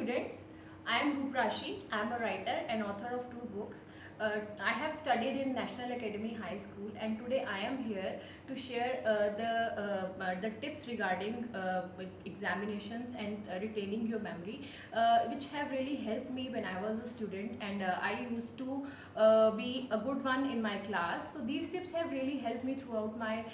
students, I am Ruprashi. I am a writer and author of two books. I have studied in National Academy High School, and today I am here to share the tips regarding examinations and retaining your memory, which have really helped me when I was a student, and I used to be a good one in my class. So these tips have really helped me throughout my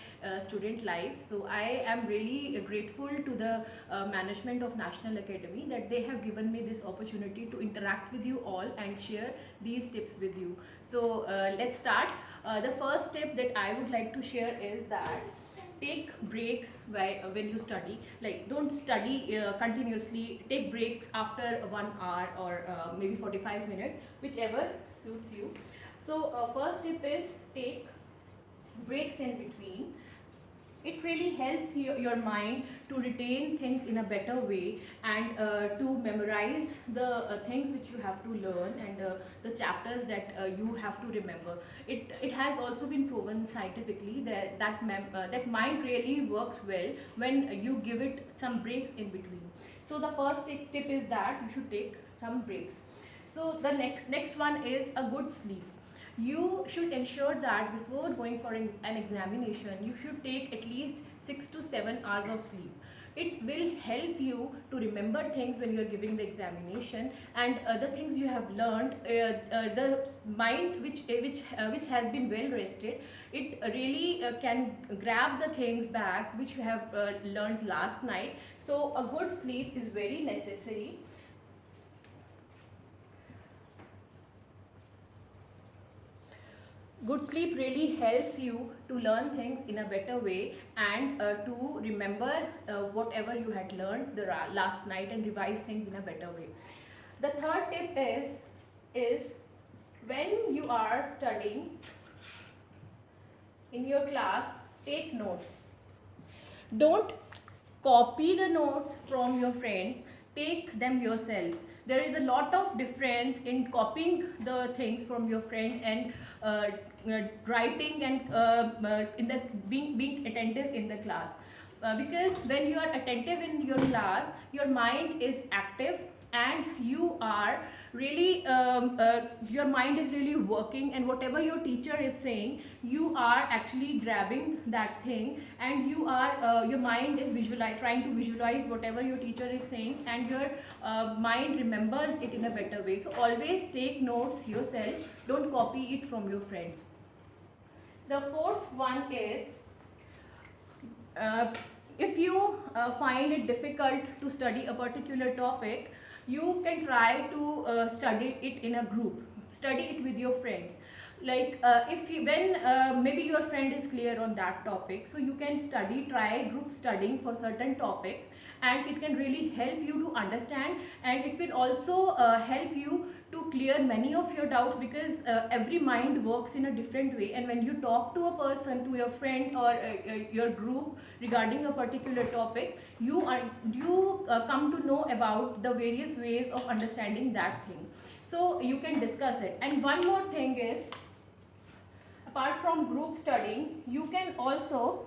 student life. So I am really grateful to the management of National Academy that they have given me this opportunity to interact with you all and share these tips with you. So let's start. The first tip that I would like to share is that take breaks when you study. Like, don't study continuously. Take breaks after 1 hour or maybe 45 minutes, whichever suits you. So first tip is take breaks in between. It really helps your mind to retain things in a better way, and to memorize the things which you have to learn, and the chapters that you have to remember. It has also been proven scientifically that mind really works well when you give it some breaks in between. So the first tip is that you should take some breaks. So the next one is a good sleep. You should ensure that before going for an examination, you should take at least 6 to 7 hours of sleep. It will help you to remember things when you're giving the examination, and the things you have learned, the mind which has been well rested, it really can grab the things back which you have learned last night. So a good sleep is very necessary. Good sleep really helps you to learn things in a better way, and to remember whatever you had learned the last night and revise things in a better way. The third tip is when you are studying in your class, take notes. Don't copy the notes from your friends, take them yourselves. There is a lot of difference in copying the things from your friend and writing and in the being attentive in the class. Because when you are attentive in your class, your mind is active, and you are really your mind is really working, and whatever your teacher is saying, you are actually grabbing that thing, and you are your mind is trying to visualize whatever your teacher is saying, and your mind remembers it in a better way. So always take notes yourself, don't copy it from your friends. The fourth one is, if you find it difficult to study a particular topic, you can try to study it in a group. Study it with your friends. Like, if you, when maybe your friend is clear on that topic, so you can try group studying for certain topics, and it can really help you to understand, and it will also help you to clear many of your doubts, because every mind works in a different way, and when you talk to a person, to your friend or your group regarding a particular topic, you come to know about the various ways of understanding that thing, so you can discuss it. And one more thing is, apart from group studying, you can also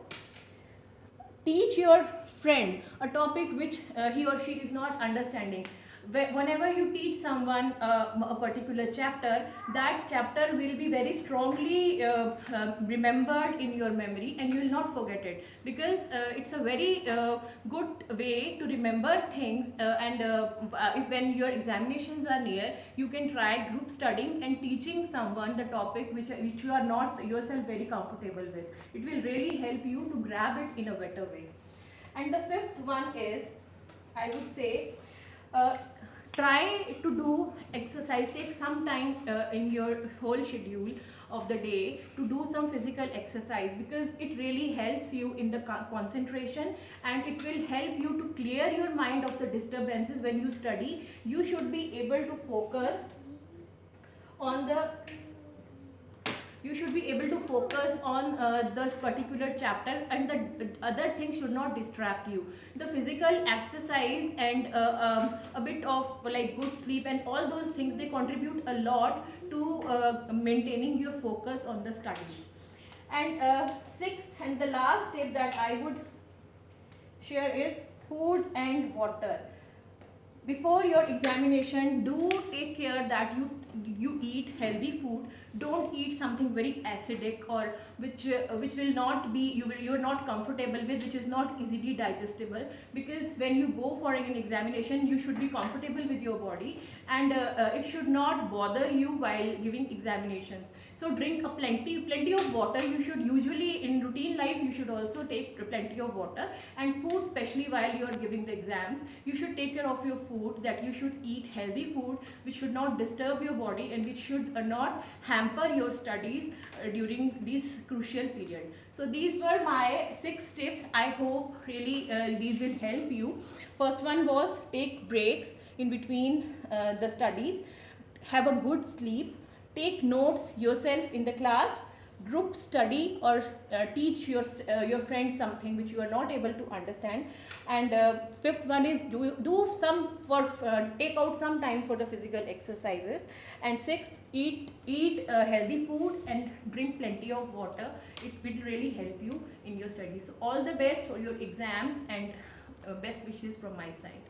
teach your friend a topic which he or she is not understanding. Whenever you teach someone a particular chapter, that chapter will be very strongly remembered in your memory, and you will not forget it, because it's a very good way to remember things, and if when your examinations are near, you can try group studying and teaching someone the topic which you are not yourself very comfortable with. It will really help you to grab it in a better way. And the fifth one is, I would say, try to do exercise. Take some time in your whole schedule of the day to do some physical exercise, because it really helps you in the concentration, and it will help you to clear your mind of the disturbances. When you study, you should be able to focus on the the particular chapter, and the other things should not distract you. The physical exercise and a bit of like good sleep and all those things, they contribute a lot to maintaining your focus on the studies. And sixth and the last tip that I would share is food and water. before your examination, do take care that you eat healthy food. Don't eat something very acidic, or which will not be, you're not comfortable with, which is not easily digestible. Because when you go for an examination, you should be comfortable with your body, and it should not bother you while giving examinations. So drink a plenty of water. You should usually, in routine life, you should also take plenty of water. And food, especially while you are giving the exams, you should take care of your food, that you should eat healthy food which should not disturb your body, and which should not hamper your studies during this crucial period. So these were my 6 tips. I hope really these will help you. First one was, take breaks in between the studies, have a good sleep, take notes yourself in the class, group study, or teach your friends something which you are not able to understand. And fifth one is, take out some time for the physical exercises. And sixth, eat healthy food and drink plenty of water. It will really help you in your studies. So all the best for your exams, and best wishes from my side.